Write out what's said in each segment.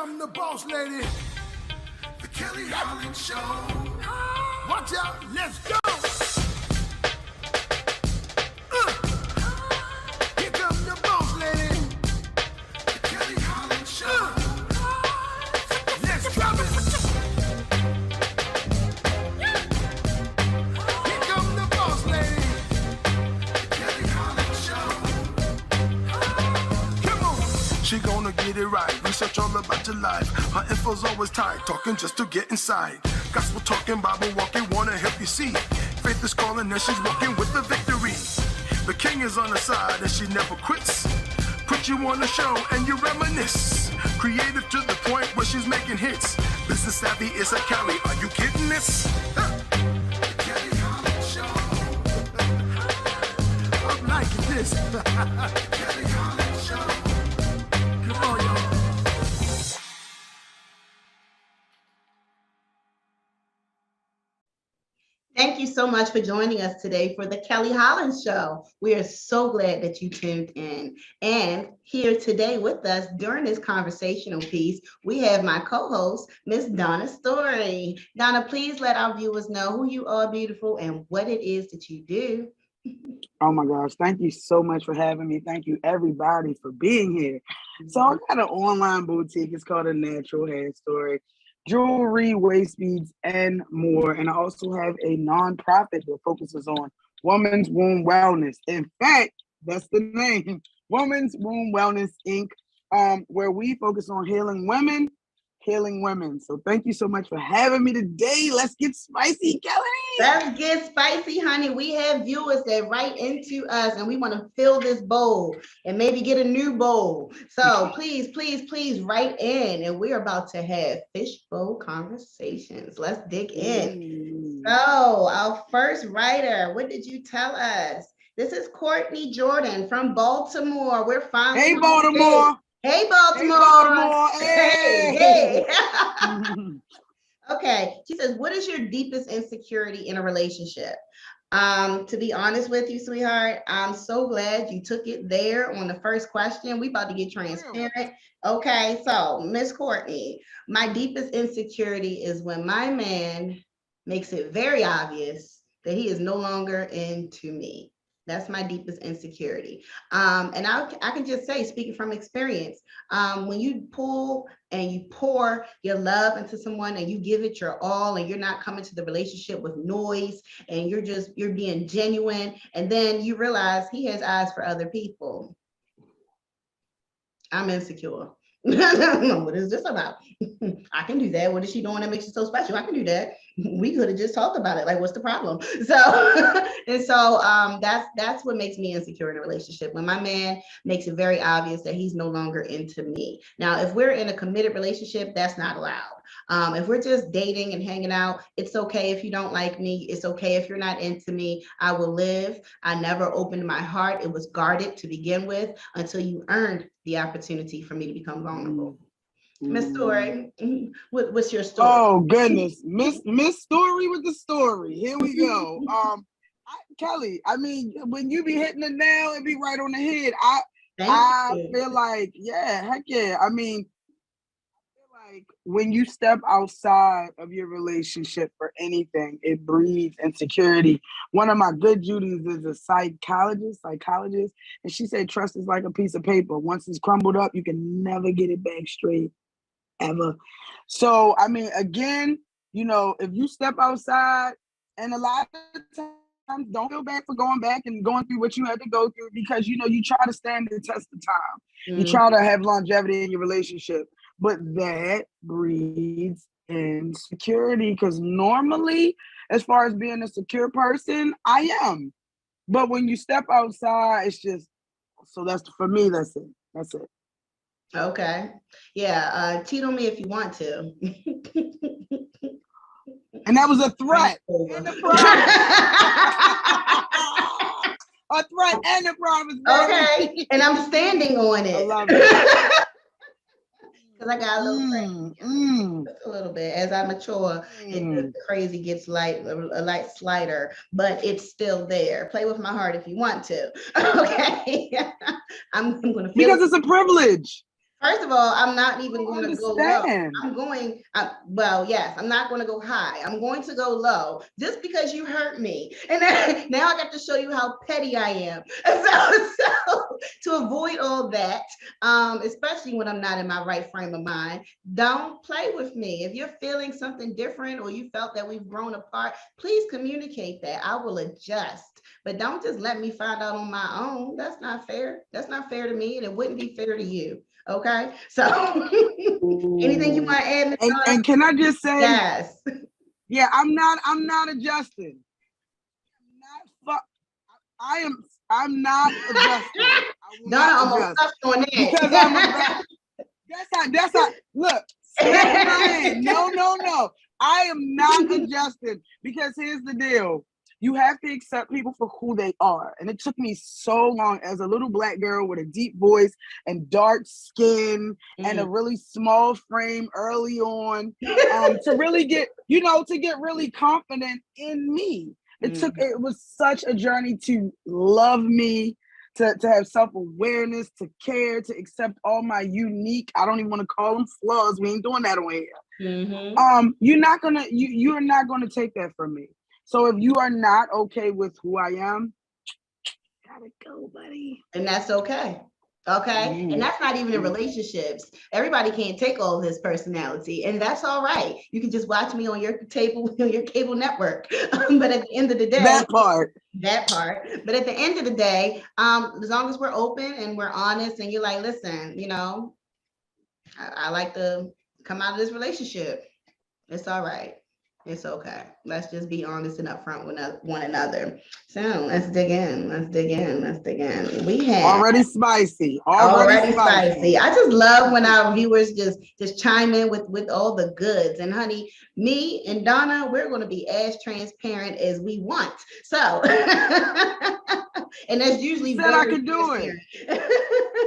come the boss lady, the Kelly Holland Show. Watch out, let's go. Here come the boss lady, the Kelly Holland Show. Let's drop it. Here come the boss lady, the Kelly Holland Show. Come on. She gonna get it right. Research all about your life. Her info's always tight. Talking just to get inside. Gospel talking, Bible walking, wanna help you see. Faith is calling and she's walking with the victory. The king is on her side and she never quits. Put you on the show and you reminisce. Creative to the point where she's making hits. Business savvy is a Kelly. Are you kidding this? Kelly Holland Show. I'm liking this. Kelly Holland Show. Come on, y'all. Thank you so much for joining us today for the Kelly Holland Show. We are so glad that you tuned in. And here today with us during this conversational piece, we have my co-host, Miss Donna Story. Donna, please let our viewers know who you are, beautiful, and what it is that you do. Oh my gosh, thank you so much for having me. Thank you everybody for being here. So I got an online boutique. It's called A Natural Hair Story. Jewelry, waist beads, and more. And I also have a nonprofit that focuses on women's womb wellness. In fact, that's the name, Women's Womb Wellness Inc., where we focus on healing women. So thank you so much for having me today. Let's get spicy, Kelly. Let's get spicy, honey. We have viewers that write into us and we want to fill this bowl and maybe get a new bowl. So please, please, please write in, and we're about to have fishbowl conversations. Let's dig in. So our first writer, what did you tell us? This is Courtney Jordan from Baltimore. We're finally. Hey, Baltimore. Hey, Baltimore. Hey, Baltimore. Hey. Okay. She says, what is your deepest insecurity in a relationship? To be honest with you, sweetheart, I'm so glad you took it there on the first question. We about to get transparent. Okay. So, Miss Courtney, my deepest insecurity is when my man makes it very obvious that he is no longer into me. That's my deepest insecurity. And I can just say, speaking from experience, when you pull and you pour your love into someone and you give it your all and you're not coming to the relationship with noise and you're being genuine, and then you realize he has eyes for other people. I'm insecure. What is this about? I can do that. What is she doing that makes you so special? I can do that. We could have just talked about it. Like, what's the problem? So, that's what makes me insecure in a relationship. When my man makes it very obvious that he's no longer into me. Now, if we're in a committed relationship, that's not allowed. If we're just dating and hanging out, it's okay if you don't like me. It's okay if you're not into me. I will live. I never opened my heart. It was guarded to begin with until you earned the opportunity for me to become vulnerable. Miss Story, what's your story? Oh goodness, Miss Story with the story. Here we go. Kelly, I mean, when you be hitting the nail and be right on the head, I feel like, yeah, heck yeah. I mean, I feel like when you step outside of your relationship for anything, it breeds insecurity. One of my good Judies is a psychologist, and she said trust is like a piece of paper. Once it's crumbled up, you can never get it back straight, ever. So, I mean, again, you know, if you step outside, and a lot of times, don't feel bad for going back and going through what you had to go through, because, you know, you try to stand the test of time. You try to have longevity in your relationship. But that breeds insecurity, because normally, as far as being a secure person, I am. But when you step outside, it's just, so that's, for me, that's it. That's it. Okay. Yeah. Cheat on me if you want to. And that was a threat. And a promise. A threat and a promise. Okay. And I'm standing on it. I love it. Because I got a little a little bit. As I mature, the crazy gets a light slighter, but it's still there. Play with my heart if you want to. Okay. I'm gonna feel because it's a privilege. First of all, I'm not even going to go low. Well, yes, I'm not going to go high. I'm going to go low just because you hurt me. And then, now I got to show you how petty I am. So to avoid all that, especially when I'm not in my right frame of mind, don't play with me. If you're feeling something different or you felt that we've grown apart, please communicate that. I will adjust. But don't just let me find out on my own. That's not fair. That's not fair to me, and it wouldn't be fair to you. Okay, so anything you want to add? And can I just say, yes, yeah, I'm not adjusting. I'm not adjusting. Donna almost touched on that because that's how. Look, no. I am not adjusting because here's the deal. You have to accept people for who they are. And it took me so long as a little Black girl with a deep voice and dark skin and a really small frame early on to really get, to get really confident in me. It was such a journey to love me, to have self-awareness, to care, to accept all my unique, I don't even want to call them flaws. We ain't doing that on here. You're not gonna take that from me. So if you are not okay with who I am, gotta go, buddy. And that's okay. Okay. And that's not even in relationships. Everybody can't take all his personality, and that's all right. You can just watch me on your cable network. But at the end of the day, that part. But at the end of the day, as long as we're open and we're honest, and you're like, listen, I like to come out of this relationship. It's all right. It's okay. Let's just be honest and upfront with one another. So let's dig in. We have already spicy. I just love when our viewers just chime in with all the goods. And honey, me and Donna, we're going to be as transparent as we want. So, and that's usually she said I could do it.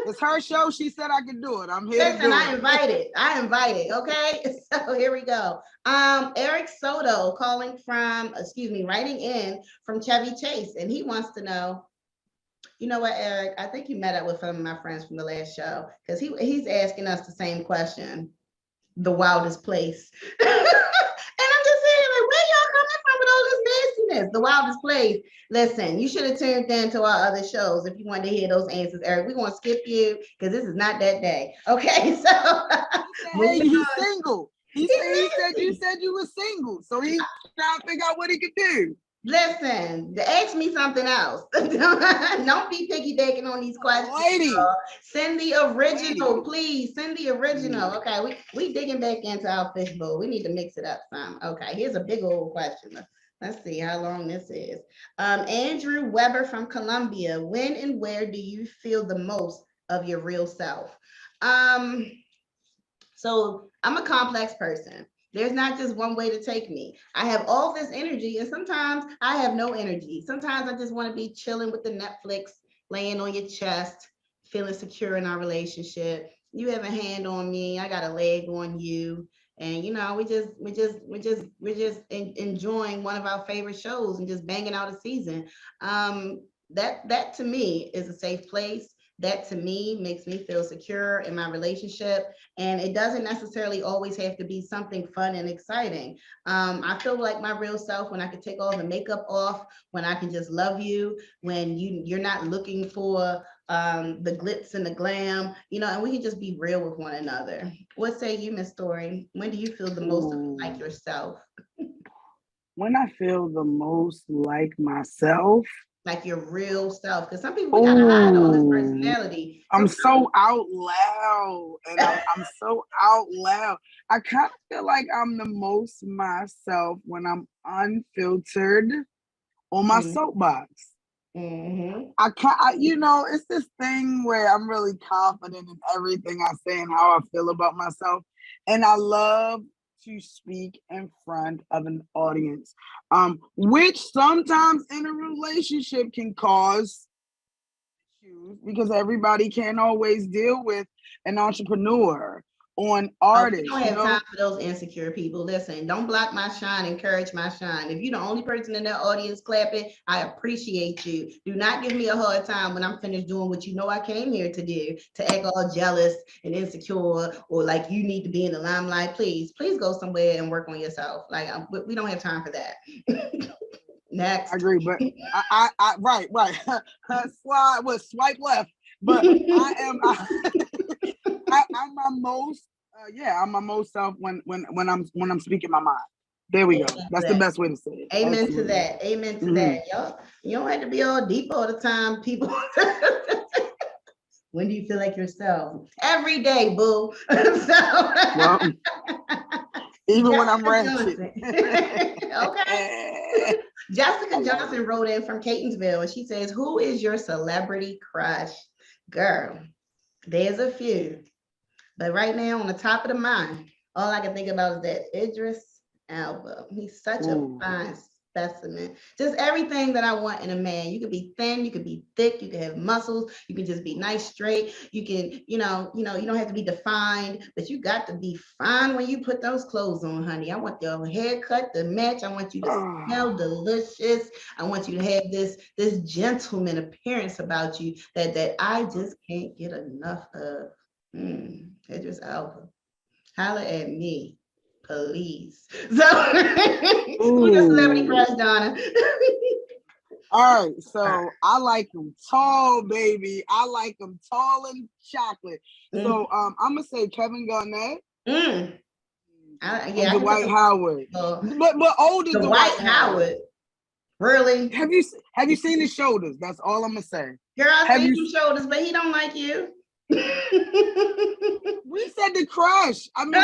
It's her show. She said I could do it. I'm here. Listen, I invited. Okay, so here we go. Eric Soto writing in from Chevy Chase, and he wants to know, you know what, Eric? I think you met up with some of my friends from the last show, because he's asking us the same question, the wildest place. And I'm just saying, like, where y'all coming from with all this nastiness? The wildest place. Listen, you should have tuned in to our other shows if you wanted to hear those answers, Eric. We're going to skip you because this is not that day. Okay, so. Hey, he's single. He said you said you were single, so he's trying to figure out what he could do. Listen, ask me something else. Don't be piggybacking on these questions. Lady. Send the original, please. Send the original. Okay, we digging back into our fishbowl. We need to mix it up some. Okay, here's a big old question. Let's see how long this is. Andrew Weber from Columbia. When and where do you feel the most of your real self? So I'm a complex person. There's not just one way to take me. I have all this energy, and sometimes I have no energy. Sometimes I just want to be chilling with the Netflix, laying on your chest, feeling secure in our relationship. You have a hand on me, I got a leg on you, and we're just enjoying one of our favorite shows and just banging out a season. That to me is a safe place. That to me makes me feel secure in my relationship. And it doesn't necessarily always have to be something fun and exciting. I feel like my real self when I can take all the makeup off, when I can just love you, when you're not looking for the glitz and the glam, and we can just be real with one another. What say you, Miss Story? When do you feel the most like yourself? When I feel the most like myself, like your real self, because some people, we gotta hide all this personality. I'm so out loud, and I'm so out loud. I kind of feel like I'm the most myself when I'm unfiltered on my soapbox. It's this thing where I'm really confident in everything I say and how I feel about myself, and I love to speak in front of an audience, which sometimes in a relationship can cause issues because everybody can't always deal with an entrepreneur on artists. We don't have time for those insecure people. Listen, don't block my shine, encourage my shine. If you're the only person in that audience clapping, I appreciate you. Do not give me a hard time when I'm finished doing what you know I came here to do, to act all jealous and insecure, or like you need to be in the limelight. Please go somewhere and work on yourself. Like, we don't have time for that. Next. I agree, but I right. Swipe left. But I'm my most I'm my most self when I'm speaking my mind. There we go. That's the best way to say it. Amen to that. Amen to that. Y'all, you don't have to be all deep all the time, people. When do you feel like yourself? Every day, boo. Well, even when I'm ratchet. Okay. Jessica Johnson wrote in from Catonsville, and she says, "Who is your celebrity crush?" Girl, there's a few, but right now on the top of the mind, all I can think about is that Idris Elba. He's such a fine specimen. Just everything that I want in a man. You could be thin, you could be thick, you could have muscles, you can just be nice, straight. You can, you don't have to be defined, but you got to be fine when you put those clothes on, honey. I want your haircut to match. I want you to smell delicious. I want you to have this gentleman appearance about you that I just can't get enough of. Idris Elba. Holla at me, please. So, who's your celebrity crush, Donna? All right, so I like them tall, baby. I like them tall and chocolate. So I'm gonna say Kevin Garnett. Yeah, Dwight Howard. But older than Dwight Howard. Really? Have you seen his shoulders? That's all I'm gonna say. Girl, I seen his shoulders, but he don't like you. We said the crush. I mean,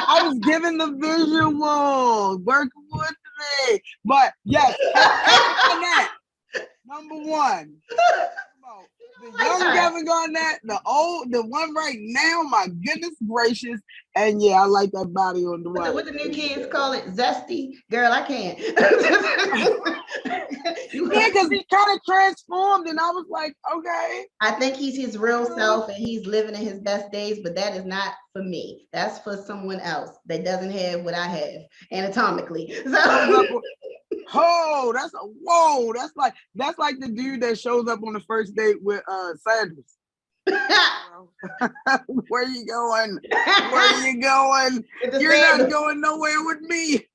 I was giving the visual, working with me. But yes, number one. The young Kevin Garnett, the one right now, my goodness gracious. And yeah, I like that body on the right. What the new kids call it? Zesty? Girl, I can't. Yeah, because he kind of transformed, and I was like, okay. I think he's his real self, and he's living in his best days, but that is not for me. That's for someone else that doesn't have what I have anatomically. So that's like the dude that shows up on the first date with Sanders. Where you going? You're not going nowhere with me.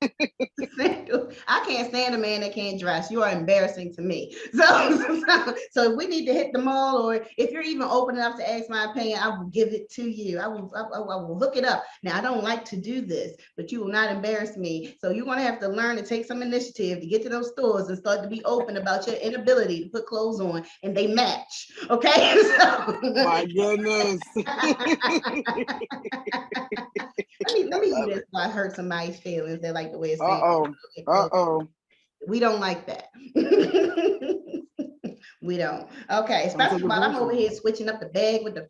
I can't stand a man that can't dress. You are embarrassing to me. So if we need to hit the mall, or if you're even open enough to ask my opinion, I will give it to you. I will hook it up. Now, I don't like to do this, but you will not embarrass me. So you're going to have to learn to take some initiative to get to those stores and start to be open about your inability to put clothes on and they match. Okay? My goodness. Let me do this so I hurt somebody's feelings. They like the way it's saying. We don't like that. We don't. Okay, especially while I'm over here switching up the bag with the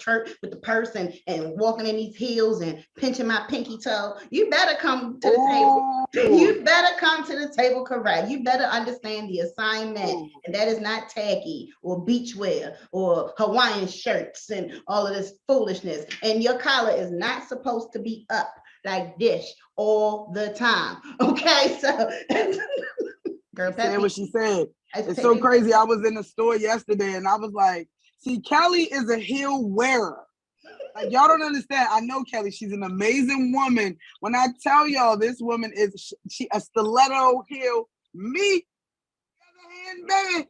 purse and walking in these heels and pinching my pinky toe. You better come to the table. You better come to the table correct. You better understand the assignment, and that is not tacky or beachwear or Hawaiian shirts and all of this foolishness. And your collar is not supposed to be up like this all the time. Okay, so girl, said what she said. It's so crazy. I was in the store yesterday and I was like, see, Kelly is a heel wearer. Like, y'all don't understand. I know Kelly. She's an amazing woman. When I tell y'all, this woman is she a stiletto heel. Me, on the other hand,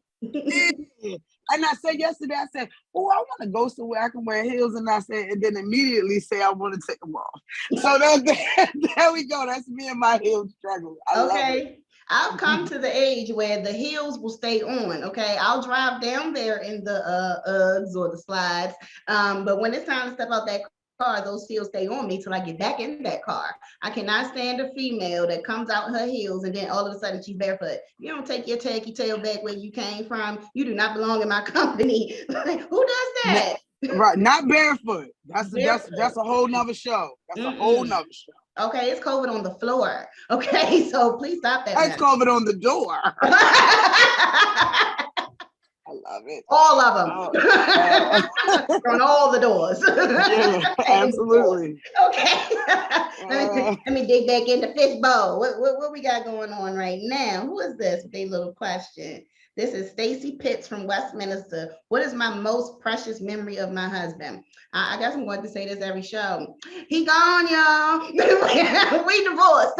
man. And I said yesterday, I said, oh, I want to go somewhere I can wear heels. And I said, and then immediately say I want to take them off. So there we go. That's me and my heel struggle. I love it. I've come to the age where the heels will stay on. Okay, I'll drive down there in the Uggs or the slides, but when it's time to step out that car, those heels stay on me till I get back in that car. I cannot stand a female that comes out her heels and then all of a sudden she's barefoot. You don't take your tacky tail back where you came from. You do not belong in my company. Like, who does that? Right, not barefoot. That's a whole nother show. That's a whole nother show. Okay, it's COVID on the floor. Okay, so please stop that. That's COVID on the door. love it. All of them. On all the doors. Yeah, absolutely. Okay. Let me dig back in the fishbowl. What we got going on right now? Who is this with a little question? This is Stacy Pitts from Westminster. What is my most precious memory of my husband? I guess I'm going to say this every show. He gone, y'all. We divorced.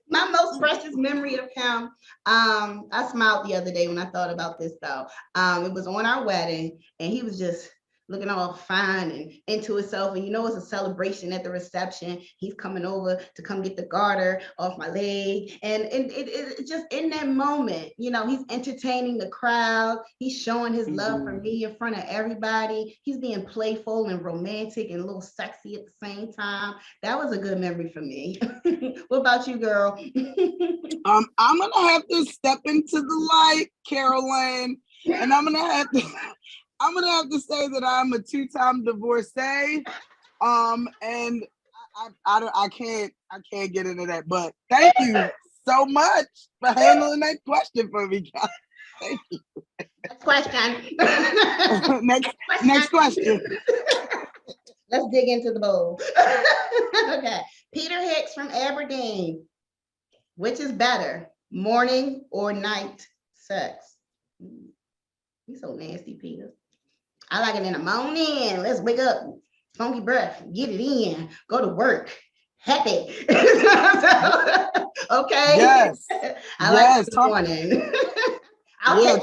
My most precious memory of him, I smiled the other day when I thought about this though. It was on our wedding and he was just looking all fine and into himself. And you know, it's a celebration at the reception. He's coming over to come get the garter off my leg. And it just in that moment, you know, he's entertaining the crowd. He's showing his love for me in front of everybody. He's being playful and romantic and a little sexy at the same time. That was a good memory for me. What about you, girl? I'm gonna have to step into the light, Caroline, and I'm gonna have to say that I'm a 2-time divorcee. And I can't get into that. But thank you so much for handling that question for me, guys. Thank you. Next question. Next question. Let's dig into the bowl. Okay. Peter Hicks from Aberdeen. Which is better, morning or night sex? He's so nasty, Peter. I like it in the morning. Let's wake up, funky breath, get it in, go to work, happy. Okay. Yes. I like it in the morning.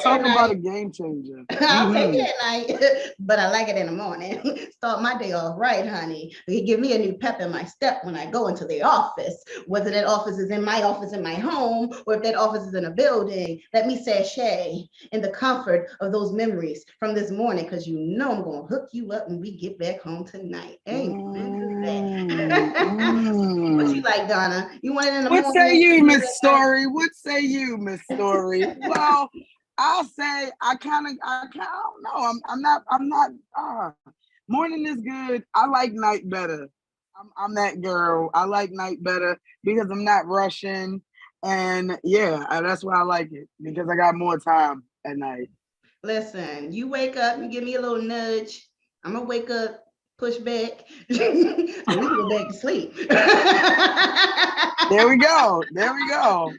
Talk about a game changer. I'll take it at night, but I like it in the morning. Start my day off right, honey. You give me a new pep in my step when I go into the office, whether that office is in my office in my home, or if that office is in a building. Let me sashay in the comfort of those memories from this morning, because you know I'm going to hook you up when we get back home tonight. Amen to that. What you like, Donna? You want it in the morning? What say you, Miss Story? What say you, Miss Story? Well, I'll say I don't know. I'm not. Morning is good. I like night better. I'm that girl. I like night better because I'm not rushing, and that's why I like it, because I got more time at night. Listen, you wake up, you give me a little nudge. I'm gonna wake up, push back, so we can go back to sleep. There we go. There we go.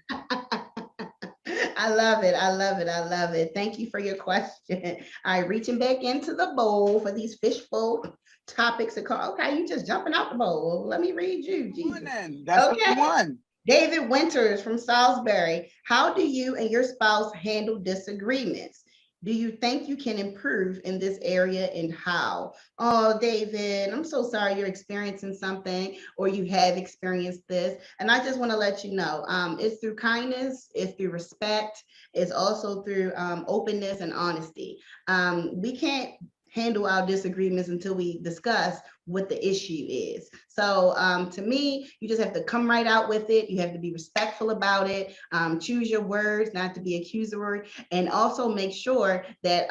I love it. I love it. I love it. Thank you for your question. All right, reaching back into the bowl for these fishbowl topics. Okay, you just jumping out the bowl. Let me read you, Jesus. That's okay. The one. David Winters from Salisbury. How do you and your spouse handle disagreements? Do you think you can improve in this area, and how? Oh, David, I'm so sorry you're experiencing something, or you have experienced this. And I just want to let you know, it's through kindness, it's through respect, it's also through openness and honesty. We can't handle our disagreements until we discuss what the issue is. So to me, you just have to come right out with it. You have to be respectful about it. Choose your words, not to be accusatory, and also make sure that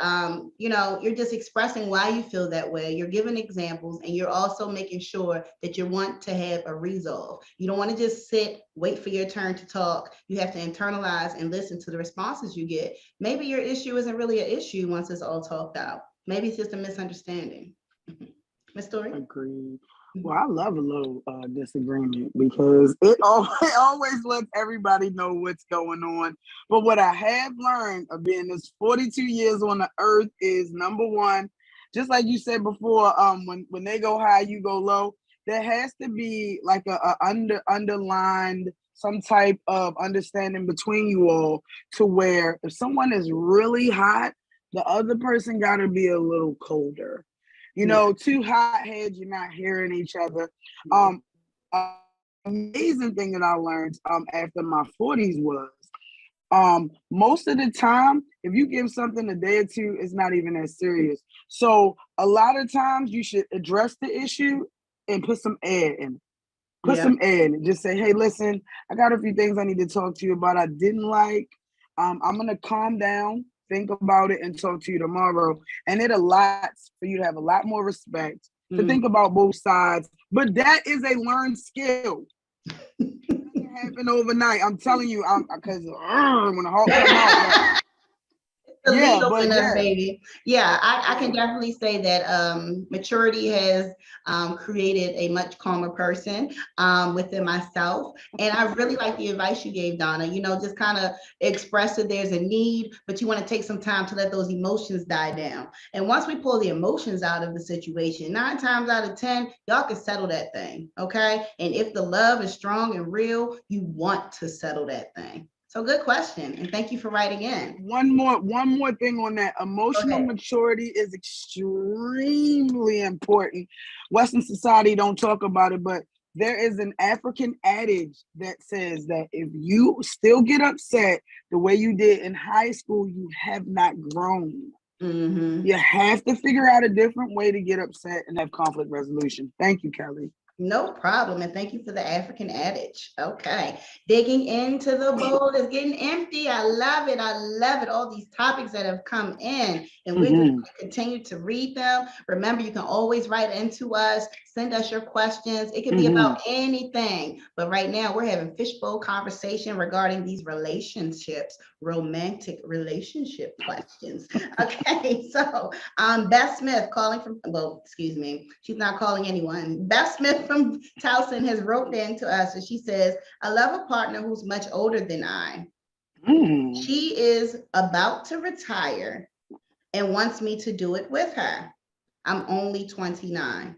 you're just expressing why you feel that way. You're giving examples, and you're also making sure that you want to have a resolve. You don't want to just sit, wait for your turn to talk. You have to internalize and listen to the responses you get. Maybe your issue isn't really an issue once it's all talked out. Maybe it's just a misunderstanding. Miss Story? Agreed. Well, I love a little disagreement because it always lets everybody know what's going on. But what I have learned of being this 42 years on the earth is, number one, just like you said before, when they go high, you go low. There has to be like a underlined some type of understanding between you all, to where if someone is really hot, the other person got to be a little colder. Two hot heads, you're not hearing each other. Amazing thing that I learned after my 40s was most of the time, if you give something a day or two, it's not even that serious. So a lot of times you should address the issue and put some air in it. Put some air in it. Just say, hey, listen, I got a few things I need to talk to you about I didn't like. I'm going to calm down, think about it, and talk to you tomorrow. And it allows for you to have a lot more respect, to think about both sides. But that is a learned skill. It doesn't happen overnight. I'm telling you, because when the Hulk come out, The Yeah, Leo but in us, yeah. baby. Yeah, I can definitely say that maturity has created a much calmer person within myself. And I really like the advice you gave, Donna. You know, just kind of express that there's a need, but you want to take some time to let those emotions die down. And once we pull the emotions out of the situation, 9 times out of 10, y'all can settle that thing, okay? And if the love is strong and real, you want to settle that thing. So good question, and thank you for writing in. One more thing on that. Emotional maturity is extremely important. Western society don't talk about it, but there is an African adage that says that if you still get upset the way you did in high school, you have not grown. Mm-hmm. You have to figure out a different way to get upset and have conflict resolution. Thank you, Kelly. No problem. And thank you for the African adage. Okay. Digging into the bowl is getting empty. I love it. I love it. All these topics that have come in, and we're just going to continue to read them. Remember, you can always write into us, send us your questions. It can be about anything. But right now, we're having fishbowl conversation regarding these relationships, romantic relationship questions. Okay. So Beth Smith calling from, well, excuse me, she's not calling anyone. Beth Smith from Towson has wrote in to us, and she says, I love a partner who's much older than I. She is about to retire and wants me to do it with her. I'm only 29.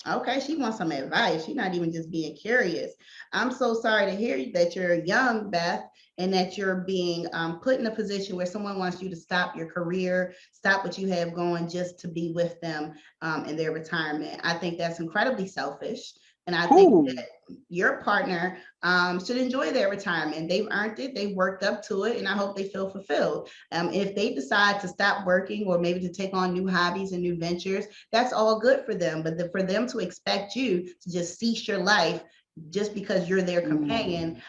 Okay, she wants some advice. She's not even just being curious. I'm so sorry to hear that you're young, Beth, and that you're being put in a position where someone wants you to stop your career, stop what you have going just to be with them in their retirement. I think that's incredibly selfish. And I think that your partner should enjoy their retirement. They've earned it. They've worked up to it. And I hope they feel fulfilled. If they decide to stop working or maybe to take on new hobbies and new ventures, that's all good for them. But for them to expect you to just cease your life just because you're their companion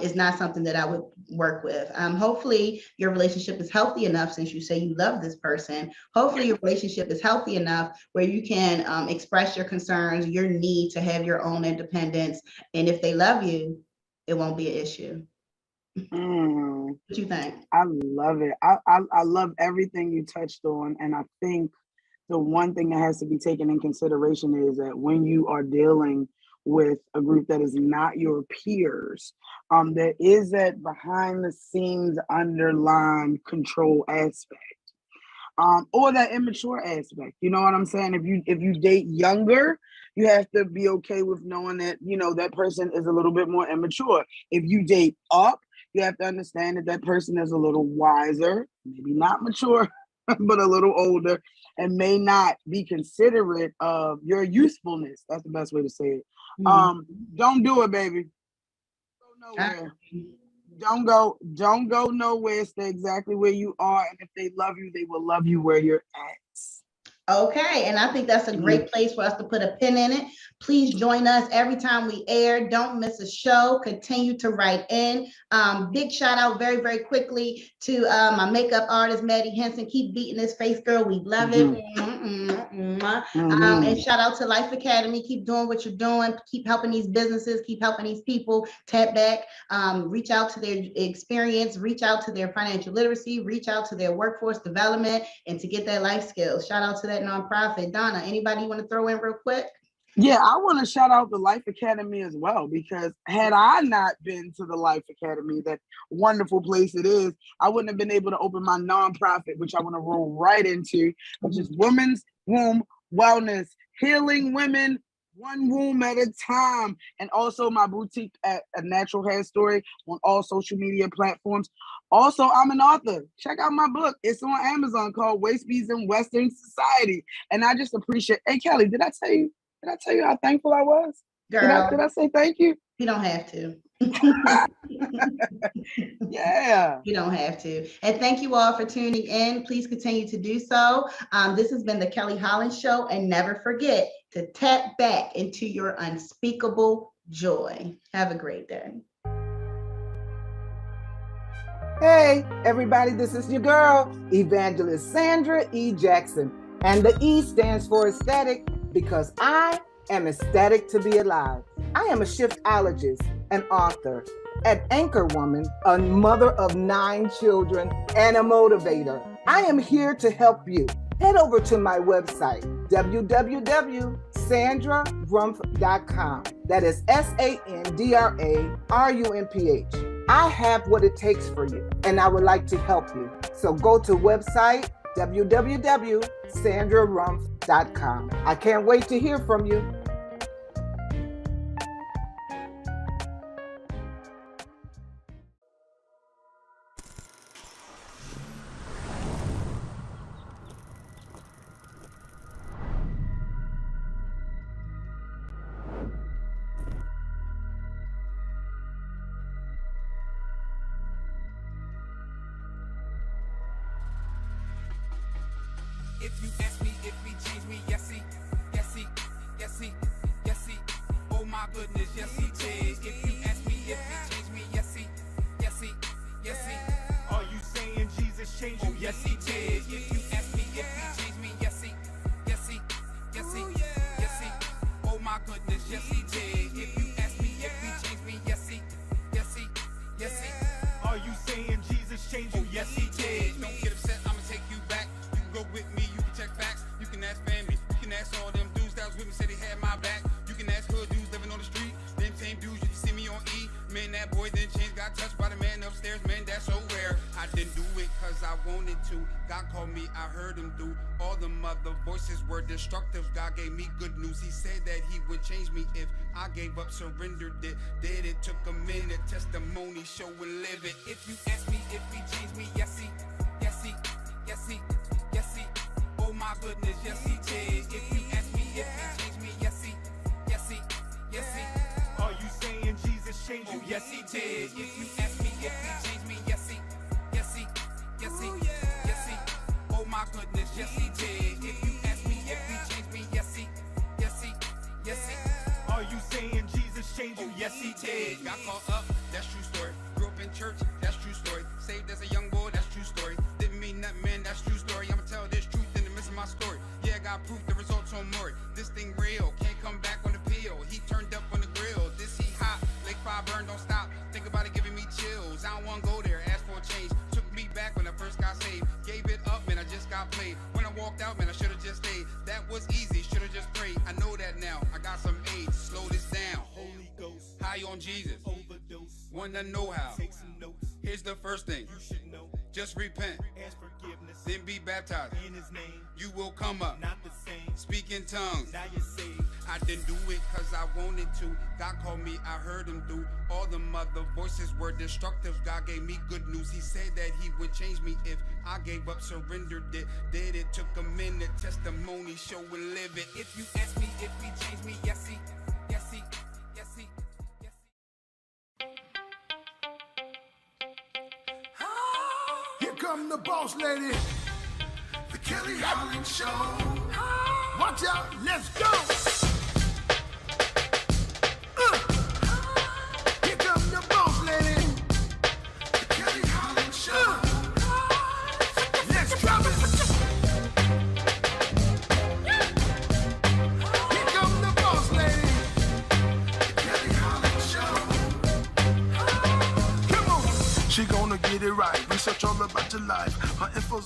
is not something that I would work with. Hopefully your relationship is healthy enough, since you say you love this person. Hopefully your relationship is healthy enough where you can express your concerns, your need to have your own independence. And if they love you, it won't be an issue. What do you think? I love it. I love everything you touched on. And I think the one thing that has to be taken in consideration is that when you are dealing with a group that is not your peers, there is that behind the scenes underlying control aspect, or that immature aspect. You know what I'm saying? If you date younger, you have to be okay with knowing that, you know, that person is a little bit more immature. If you date up, you have to understand that that person is a little wiser, maybe not mature, but a little older, and may not be considerate of your usefulness. That's the best way to say it. Don't do it, baby. Go nowhere. Don't go nowhere. Stay exactly where you are. And if they love you, they will love you where you're at. Okay, and I think that's a great place for us to put a pin in it. Please join us every time we air. Don't miss a show. Continue to write in. Big shout out very, very quickly to my makeup artist, Maddie Henson. Keep beating this face, girl. We love it. And shout out to Life Academy. Keep doing what you're doing. Keep helping these businesses. Keep helping these people tap back. Reach out to their experience. Reach out to their financial literacy. Reach out to their workforce development, and to get that life skills. Shout out to that nonprofit. Donna, anybody you want to throw in real quick? Yeah, I want to shout out the Life Academy as well, because had I not been to the Life Academy, that wonderful place it is, I wouldn't have been able to open my nonprofit, which I want to roll right into, which is Women's Womb Wellness, healing women one womb at a time, and also my boutique at A Natural Hair Story on all social media platforms. Also, I'm an author. Check out my book. It's on Amazon, called Waist Beads in Western Society. And I just appreciate. Hey, Kelly, did I tell you how thankful I was? Girl, did I say thank you? You don't have to. Yeah. You don't have to. And thank you all for tuning in. Please continue to do so. This has been the Kelly Holland Show. And never forget to tap back into your unspeakable joy. Have a great day. Hey, everybody, this is your girl, Evangelist Sandra E. Jackson. And the E stands for aesthetic, because I am ecstatic to be alive. I am a shiftologist, an author, At Anchor Woman, a mother of 9 children and a motivator, I am here to help you. Head over to my website, www.sandrarumph.com. That is SANDRARUMPH. I have what it takes for you, and I would like to help you. So go to website www.sandrarumph.com. I can't wait to hear from you. If you ask me if he changed me, yes he, yes he, yes he, yes he. Oh my goodness, yes he did. If you ask me if he changed me, yes he, yes he, yes he. Are you saying Jesus changed you? Oh yes he did. If you ask me if he changed me, yes he, yes he, yes he, yes he. Oh my goodness, yes he did. If you ask me if he changed me, yes he, yes he, yes he. Are you saying Jesus changed you? Oh yes he did. Don't get upset, I'ma take you back. You can go with me, you can check facts. You can ask family, you can ask all them dudes that was with me, said they had my back. You can ask hood dudes living on the street. Them same dudes you can see me on E. Man, that boy then changed, got touched by the man upstairs. Man, that's so rare. I didn't do it cause I wanted to. God called me, I heard him through. All the mother voices were destructive. God gave me good news. He said that he would change me if I gave up, surrendered it. Did it, took a minute. Testimony, show and live it. If you ask me if he changed me, yes he, yes he, yes he, yes he. Oh my goodness, yes he did. If you ask me if he changed me, yes he, yes he, yes he. Are you saying Jesus changed you? Oh yes he did. If you ask me if he changed me, yes he, yes he, yes he, yes he. Oh my goodness, yes he did. If you ask me if he changed me, yes he, yes he, yes he. Are you saying Jesus changed you? Oh yes he did. Got caught up, that's true story. Grew up in church, that's true story. Saved as a young boy, that's true story. Didn't mean nothing, man, that's true story. I'ma tell this truth in the midst of my story. Yeah, I got proof, the results on more. This thing real, can't come back on the peel. He turned up on the grill, this he hot. Lake fire burn, don't stop. Think about it, giving me chills. I don't wanna go there, ask for a change. Took me back when I first got saved. Gave it up, man, I just got played. When I walked out, man, I should've just stayed. That was easy, should've just prayed. I know that now, I got some age. Slow this down. Holy Ghost, High on Jesus. overdose. Wanna know how? Take some notes. Here's the first thing. You should know. Just repent, Ask forgiveness then be baptized. in his name. You will come up, Not the same. speak in tongues. Now you're saved. I didn't do it cause I wanted to. God called me, I heard him through. All the mother voices were destructive. God gave me good news. He said that he would change me if I gave up, surrendered it. Did it, took a minute. Testimony, show and live it. If you ask me if he changed me, yes he, yes he, yes he, yes he. Here come the boss lady, the Kelly Holland Show. Watch out, let's go. Here come the boss lady, the Kelly Holland Show. Let's drop it. Here come the boss lady, the Kelly Holland Show. Come on, she gonna get it right. Research all about your life. Her info's